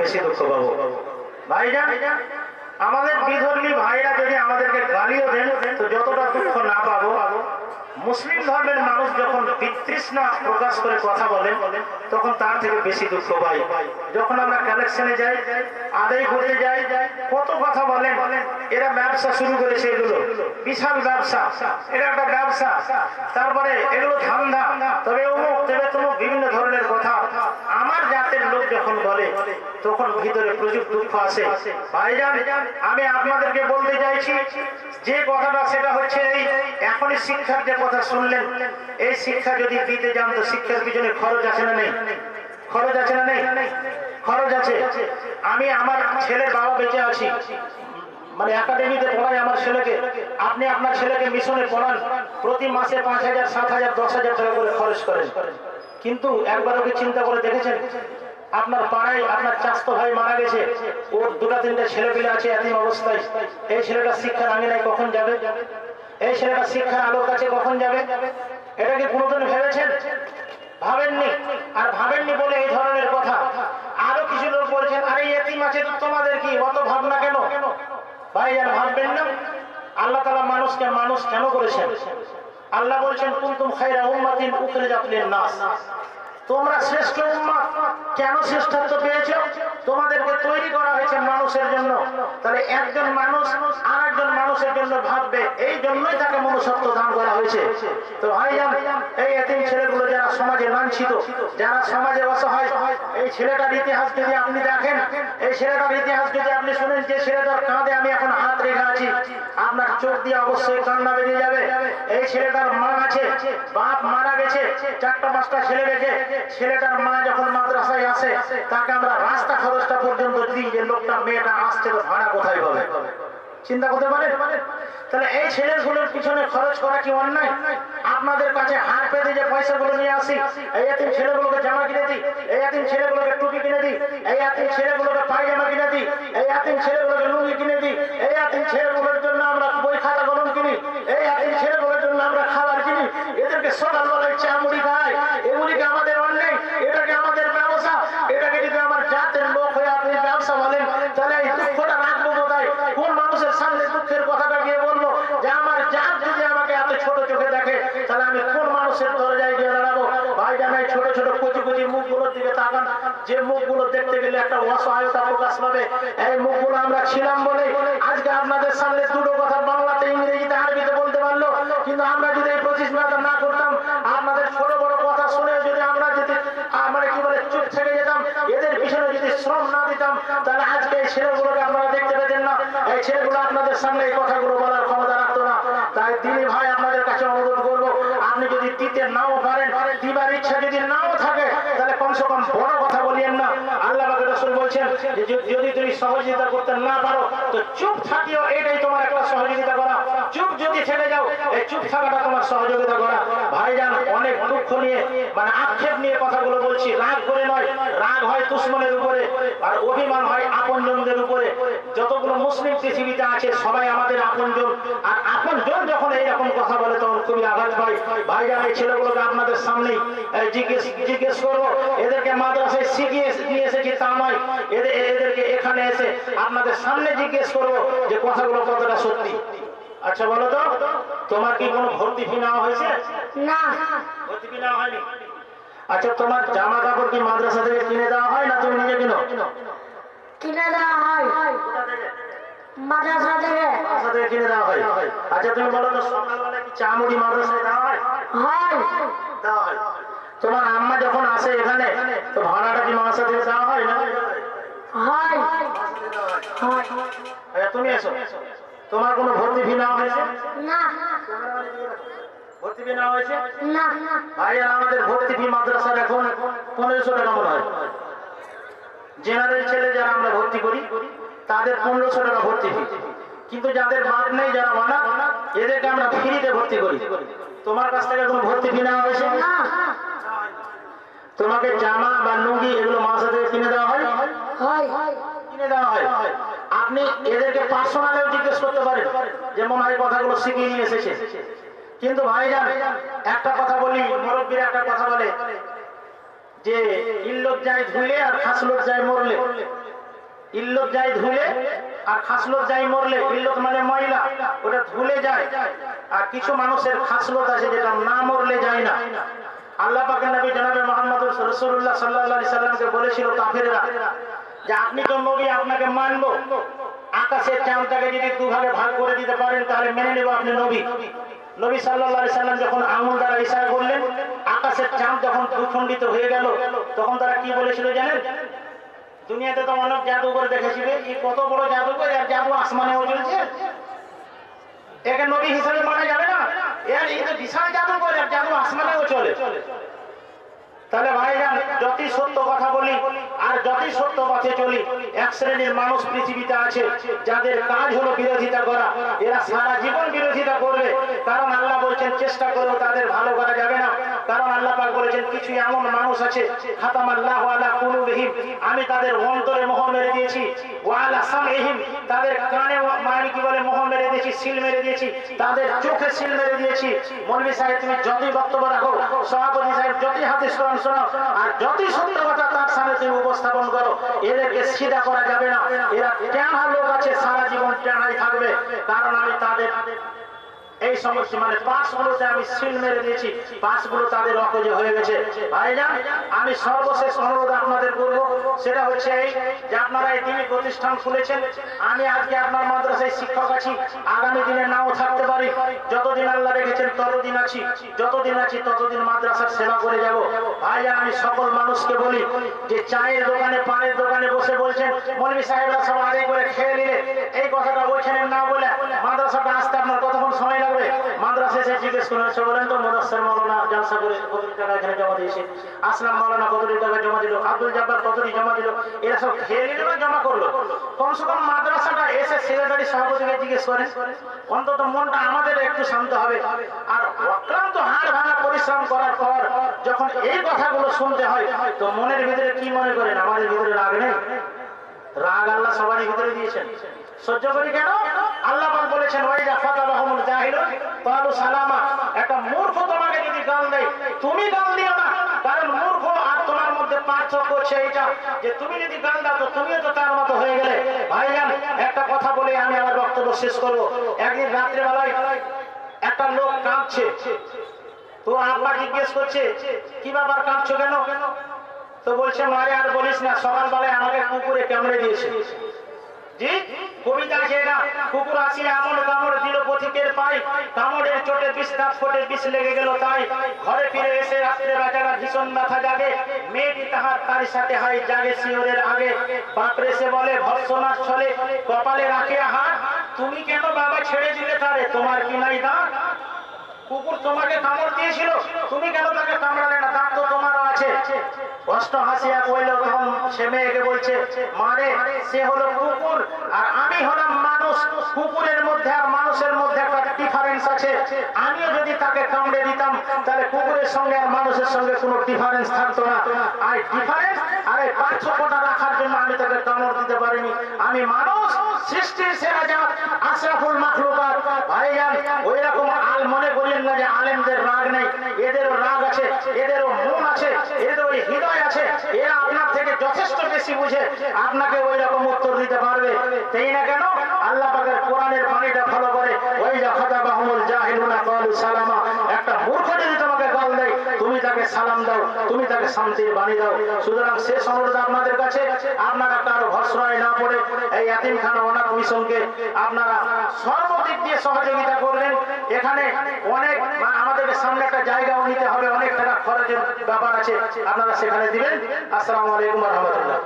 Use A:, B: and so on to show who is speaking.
A: বেশি দুঃখ পাবো। ভাইজান, আমাদের বিধর্মী ভাইরা যদি আমাদেরকে গালিও দেন তো যতটা দুঃখ না পাবো, মুসলিম ধর্মের মানুষ যখন বিতৃষ্ণা প্রকাশ করে কথা বলেন তখন তার থেকে বেশি দুঃখ পাই। যখন আমরা কালেকশনে যাই, আদায় করতে যাই, কত কথা বলেন, এরা ব্যবসা শুরু করেছে, এগুলো বিশাল ব্যবসা, এটা একটা ব্যবসা, তারপরে এগুলো ধান্দা, তবে অমুক তবে তমুক বিভিন্ন ধরনের কথা আমার জাতের লোক যখন বলে তখন ভিতরে প্রচুর দুঃখ আসে। ভাইজান, আমি আপনাদেরকে বলতে চাইছি যে কথাটা, সেটা হচ্ছে এই এখনই শিক্ষার যে কথা শুনলেন, এই শিক্ষা যদি দিতে যান তো শিক্ষার পিছনে খরচ আছে না নেই? খরচ আছে না নেই? খরচ আছে। আমি আমার ছেলের বাবা বেঁচে আছি, মানে একাডেমিতে পড়াই আমার ছেলেকে, আপনি আপনার ছেলেকে মিশনে পড়ান, প্রতি মাসে 5,000, 7,000, 10,000 টাকা করে খরচ করেন, কিন্তু একবার ওকে চিন্তা করে দেখেছেন আপনার পাড়ায় আপনার চাস্তো ভাই মারা গেছে, ওর 2-3টা ছেলে পেলে আছে এতিম অবস্থায়, এই ছেলেটা শিক্ষার আঙিনায় কখন যাবে? এই ছেলেটা শিক্ষার আলোর কাছে কখন যাবে? এটা কি কোনোদিন ভেবেছেন? ভাবেননি। আর ভাবেননি বলে এই ধরনের কথা। আরো কিছু লোক বলছেন, আরে এতিম আছে তো তোমাদের কি অত ভাবনা কেন? ভাই আর ভাববেন না। আল্লাহ তাআলা মানুষকে মানুষ কেন করেছেন? আল্লাহ বলছেন, কুনতুম খায়রা উম্মাতিন উখরিজাত লিন-নাস, তোমরা শ্রেষ্ঠ উম্মত। কেন শ্রেষ্ঠত্ব পেয়েছো? তোমাদেরকে তৈরি করা হয়েছে মানুষের জন্য। তাহলে একজন মানুষ আরেকজন মানুষের জন্য ভাববে, এই জন্যই তাকে মনুষ্যত্ব দান করা হয়েছে। তো ভাইজান, এই এতিম ছেলেগুলো যারা সমাজে লাঞ্ছিত, যারা সমাজে অসহায়, এই ছেলেটার ইতিহাস যদি আপনি দেখেন, এই ছেলেটার ইতিহাস যদি আপনি শুনেন, যে ছেলেটার কাঁধে আমি এখন হাত রেখে আছি, আপনার চোখ দিয়ে অবশ্যই কান্না বেরিয়ে যাবে। এই ছেলেটার মা আছে, বাপ মারা গেছে, 4টা-5টা ছেলে রেখে, ছেলেটার মা যখন মাদ্রাসায় আসে তাকে আমরা রাস্তা খরচটা পর্যন্ত দিই, যে লোকটা মেয়েটা আসছে তো ভাড়া কোথায় পাবে? চিন্তা করতে পারেন? তাহলে এই ছেলেগুলোর পিছনে খরচ করা কি অন্যায়? আপনাদের কাছে হাত পেতে যে পয়সাগুলো নিয়ে আসি, এই এতিম ছেলেগুলোকে জামা কিনে দিই, এই এতিম ছেলেগুলোকে টুপি কিনে দিই, এই এতিম ছেলেগুলোকে পায়জামা কিনে দিই, এই এতিম ছেলেগুলোকে লুঙ্গি কিনে দিই, এই এতিম ছেলেগুলোর জন্য আমরা বই খাতা কলম কিনি, এই এতিম ছেলেগুলোর জন্য আমরা খাবার কিনি, এদেরকে সকালবেলায় চা মুড়ি খাই, এগুলিকে আমাদের অন্যায়, এটাকে আমাদের ব্যবসা। এটাকে যদি আমার জাতের লোক হয়ে আপনি ব্যবসা বলেন, তাহলে এই দুঃখটা রাখবো কোথায়? কোন মানুষের সামনে দুঃখের কথাটা গিয়ে বলবো? যে আমার জাত যদি আমাকে এত ছোট চোখে দেখে, তাহলে আমি কোন মানুষের দরজায় গিয়ে দাঁড়াবো? ভাই জানাই, ছোট ছোট কুচি কুচি মুখগুলোর দিকে তাকান, যে মুখগুলো দেখতে গেলে একটা অসহায়তা প্রকাশ পাবে। এই মুখগুলো আমরা ছিলাম বলে আজকে আপনাদের সামনে দুটো কথা বাংলাতে, ইংরেজিতে, আরবিতে বলতে পারলো। কিন্তু আমরা যদি এই 25 মিনিট না করতাম, আপনাদের ছোট বড় কথা শুনে যদি আমরা যদি মানে কি বলে চুপ থেকে যেতাম, এদের পিছনে যদি শ্রম না দিতাম, তাহলে আজকে এই ছেলেগুলোকে আপনারা দেখতে পেতেন না। এই ছেলেগুলো আপনাদের সামনে এই কথাগুলো বলার ক্ষমতা রাখতো না। তাই দিনী ভাই, আপনাদের কাছে অনুরোধ করবো, আপনি যদি দিতে নাও পারেন, দিবার ইচ্ছা যদি নাও থাকে, তাহলে কমসে কম বড় কথা বলিয়েন না। আল্লাহ পাক রাসূল বলছেন যে যদি তুমি সহযোগিতা করতে না পারো তো চুপ থাকিও, এটাই তোমার একটা সহযোগিতা করা। চুপ যদি ছেড়ে যাও, এই চুপ থাকাটা তোমার সহযোগিতা করা। ভাইজান, অনেক দুঃখ নিয়ে মানে আক্ষেপ নিয়ে কথাগুলো বলছি, রাগ করে নয়। রাগ হয় দুশমনের উপরে, আর অভিমান হয় আপনজনদের উপরে। যতগুলো মুসলিম পৃথিবীতে আছে সবাই আমাদের আপনজন, আর আপনজন যখন এইরকম কথা বলে তখন খুবই আঘাত পাই। ভাইজান, এই ছেলেগুলোকে আপনাদের সামনেই জিজ্ঞেস করবো, এদেরকে মাদ্রাসায় শিখিয়ে নিয়ে এসেছি তা নয়, এদেরকে এখানে এসে আপনাদের সামনে জিজ্ঞেস করবো যে কথাগুলো কতটা সত্যি। আচ্ছা বলো তো, তোমার কি কোনো ভর্তি ফি নেওয়া হয়েছে?
B: না,
A: ভর্তি ফি নেওয়া হয়নি। আচ্ছা, তোমার জামা কাপড় কি মাদ্রাসা থেকে কিনে দেওয়া হয় না তুমি নিজে কিনো?
B: কিনে দেওয়া হয়, মাদ্রাসা থেকে
A: কিনে দেওয়া হয়। আচ্ছা তুমি বলো তো, সকালবেলা কি চা মুড়ি মাদ্রাসায় দেওয়া হয়? দেওয়া হয়। তোমার আম্মা যখন আসে এখানে, তো ভাড়াটা কি মাদ্রাসা থেকে দেওয়া হয় না?
B: হয়।
A: তুমি এসো, তোমার কোনো ভর্তি ফি নেওয়া হয়েছে?
B: না।
A: ভর্তি ফি নেওয়া হয়েছে?
B: না।
A: ভাইয়া, আমাদের ভর্তি ফি মাদ্রাসার এখন 1500 টাকা মনে হয়। জেনারেল ছেলে যারা আমরা ভর্তি করি তাদের 1500 টাকা ভর্তি ফি। কিন্তু যাদের বাপ নেই, যারা বানা, এদেরকে আমরা ফ্রিতে ভর্তি করি। তোমার কাছ থেকে কোনো ভর্তি ফি নেওয়া হয়েছে?
B: না।
A: তোমাকে জামা বা লুঙ্গি এগুলো মাদ্রাসা থেকে কিনে দেওয়া হয়? কিনে দেওয়া হয়। আপনি এদেরকে পার্সোনালেও জিজ্ঞেস করতে পারেন যে মনে হয় কথাগুলো শিখিয়ে নিয়ে এসেছে। কিন্তু ভাইজান, একটা কথা বলি, মুরব্বীরা একটা কথা বলে যে ইল্লত যায় ধুইলে আর খাসলত যায় মরলে। ইল্লত যায় ধুলে আর খাসলত যায় মরলে। ইল্লত মানে ময়লা, ওটা ধুলে যায়। আর কিছু মানুষের খাসলত আছে যেটা না মরলে যায় না। আল্লাহ পাকের নবী জনাবে মুহাম্মদ রাসূলুল্লাহ সাল্লাল্লাহু আলাইহি সাল্লামকে বলেছিল কাফেররা যে আপনি তো নবী, আপনাকে মানবো, আকাশের চাঁদটাকে যদি দুভাগে ভাগ করে দিতে পারেন তাহলে মেনে নেব আপনি নবী। নবী সাল্লাল্লাহু আলাইহি সাল্লাম যখন আঙুল দ্বারা ইশারা করলেন, আকাশের চাঁদ যখন দ্বিখণ্ডিত হয়ে গেল, তখন তারা কি বলেছিল জানেন? দুনিয়াতে তো অনেক জাদুঘর দেখেছিল, এই কত বড় জাদুঘর, আর জাদু আসমানেও চলছে, একে নবী হিসেবে মানা যাবে না? এর এই তো বিশাল জাদুঘর, আর জাদু আসমানেও চলে। তাহলে ভাইজান, যতই সত্য কথা বলি আর যতই সত্য পথে চলি, এক শ্রেণীর মানুষ পৃথিবীতে আছে যাদের কাজ হলো বিরোধিতা করা। এরা সারা জীবন বিরোধিতা করবে, কারণ আল্লাহ বলছেন চেষ্টা করেও তাদের ভালো করা যাবে না। কারণ আল্লাহ পাক বলেছেন কিছু এমন মানুষ আছে খাতামাল্লাহু আলা কুলুবিহিম, আমি তাদের অন্তরে মোহর মেরে দিয়েছি, ওয়া আলা সামইহিম, তাদের কানে মানে কি বলে মোহর মেরে দিয়েছি, সিল মেরে দিয়েছি, তাদের চোখে সিল মেরে দিয়েছি। মৌলভী সাহেব তুমি যতই বক্তব্য রাখো, সভাপতি সাহেব যতই হাদিস কোরআন শোনাও, আর যতই সত্য কথা তার সামনে তুমি উপস্থাপন করো, এদেরকে সিধা করা যাবে না। এরা টেঁড়া লোক আছে, সারা জীবন টেঁড়াই থাকবে। কারণ আমি তাদের এই সমস্ত মানে পাশগুলোতে আমি সিল মেরে দিয়েছি, পাশগুলো তাদের অকেজে হয়ে গেছে। ভাইজান, আমি সর্বশেষ অনুরোধ আপনাদের করব, সেটা হচ্ছে এই যে আপনারা এই দিনই প্রতিষ্ঠান খুলেছেন। আমি আজকে আপনার মাদ্রাসায় শিক্ষক আছি, আগামী দিনে নাও থাকতে পারি। যতদিন আল্লাহ রেখেছেন ততদিন আছি, যতদিন আছি ততদিন মাদ্রাসার সেবা করে যাব। ভাইজান, আমি সকল মানুষকে বলি যে চায়ের দোকানে পানের দোকানে বসে বলছেন মৌলভী সাহেবরা সব আদায় করে খেয়ে নিলে, এই কথাটা বলছেন না বলে মাদ্রাসাটা আসতে আপনার কতক্ষণ সময় লাগবে? মাদ্রাসা এসে জিজ্ঞেস করে বলেন তো মোদাস্সার মাওলানা জালসা করে কত টাকা এখানে জমা দিয়েছে, আসলাম মাওলানা কত টাকা জমা দিল, আব্দুল জব্বার কত জমা দিল, এরা সব খেয়ে নিল না জমা করলো? কমসে কম মাদ্রাসাটা এসে সেক্রেটারি সভাপতিকে জিজ্ঞেস করেন, অন্তত মনটা আমাদের একটু শান্ত হবে। আর অক্লান্ত হাড় ভাঙা পরিশ্রম করার পর যখন এই কথাগুলো শুনতে হয়, তো মনের ভিতরে কি মনে করেন? আমাদের ভিতরে রাগ নেই? রাগ আল্লাহ সবারই ভিতরে দিয়েছেন। সহ্য করি কেন? আল্লাহ পাক বলেছেন ওয়াইজা ফাতাবাহুমুল জাহিলুন ক্বালু সালামা। একটা মূর্খ তোমাকে যদি গাল দেয়, তুমি গাল দিও না, কারণ মূর্খ আর তোমার মধ্যে পার্থক্য হচ্ছে এইটা যে তুমি যদি গাল দাও তো তুমিও তো তার মতো হয়ে গেলে। ভাইজান, একটা কথা বলে আমি আমার বক্তব্য শেষ করব। একদিন রাত্রেবেলায় একটা লোক কাঁদছে, তো আব্বা জিজ্ঞেস করছে কি ব্যাপার, কাঁদছো কেন? তো বলছে মারে আর বলিস না, সকালবেলায় আমাকে কুকুরে কামড়ে দিয়েছে। জি, কবিতা আছে না, কুকুর আসিয়া এমন কামড় দিল পথিকের পাই, কামড়ের চোটে বিষ দাঁত ফোটে বিষ লেগে গেল তাই। ঘরে ফিরে এসে রাত্রে বেচারা ভীষণ ব্যথা জাগে, মেয়েটি তাহার তার সাথে হয় জাগে শিওরের আগে। বাপরে সে বলে ভর্সনার ছলে কপালে রাখে হাত, তুমি কেন বাবা ছেড়ে দিলে তারে, তোমার কি নাই দাঁত? কুকুর তোমাকে কামড় দিয়েছিল, তুমি কেন তাকে কামড়ালে না? দাঁত তো তোমারও আছে। কষ্ট হাসিয়া কইল তখন সে মেয়েকে বলছে মারে সে হলো কুকুর আর আমি হলাম মানুষ, কুকুরের মধ্যে আর মানুষের মধ্যে একটা ডিফারেন্স আছে। আমিও যদি তাকে কামড়ে দিতাম তাহলে কুকুরের সঙ্গে আর মানুষের সঙ্গে কোনো ডিফারেন্স থাকতো না। আর ডিফারেন্স আর এই পার্থক্যটা রাখার জন্য আমি তাকে কামড় দিতে পারিনি। আমি মানুষ, সৃষ্টির সেরা জাত, আশরাফুল মাখলুকাত। ভাইজান, ওই রকম আল মনে করেন না যে আলেমদের রাগ নেই, এদেরও রাগ আছে, এদেরও মন আছে, এদেরও হৃদয় আছে। এরা আপনার থেকে যথেষ্ট বেশি বুঝে, আপনাকে ওই রকম উত্তর দিতে পারবে। তাই না কেন? আল্লাহ পাকের কোরআনের বাণীটা ফলো করে ওই ফাতাবাহুমুল জাহিলুনা ক্বালু সালামা। একটা মূর্খ যদি তোমাকে গাল দেয়, তুমি তাকে সালাম দাও, তুমি তাকে শান্তির বাণী দাও। সুতরাং শেষ অনুরোধ আপনাদের কাছে, আপনারা কারো ভরসায় না পড়ে এই এতিমখানা অনাথ মিশনকে আপনারা সর্বদিক দিয়ে সহযোগিতা করবেন। এখানে অনেক আমাদেরকে সামনে একটা জায়গাও নিতে হবে, অনেক টাকা খরচের ব্যাপার আছে, আপনারা সেখানে দিবেন। আসসালামু আলাইকুম ওয়া রাহমাতুল্লাহ।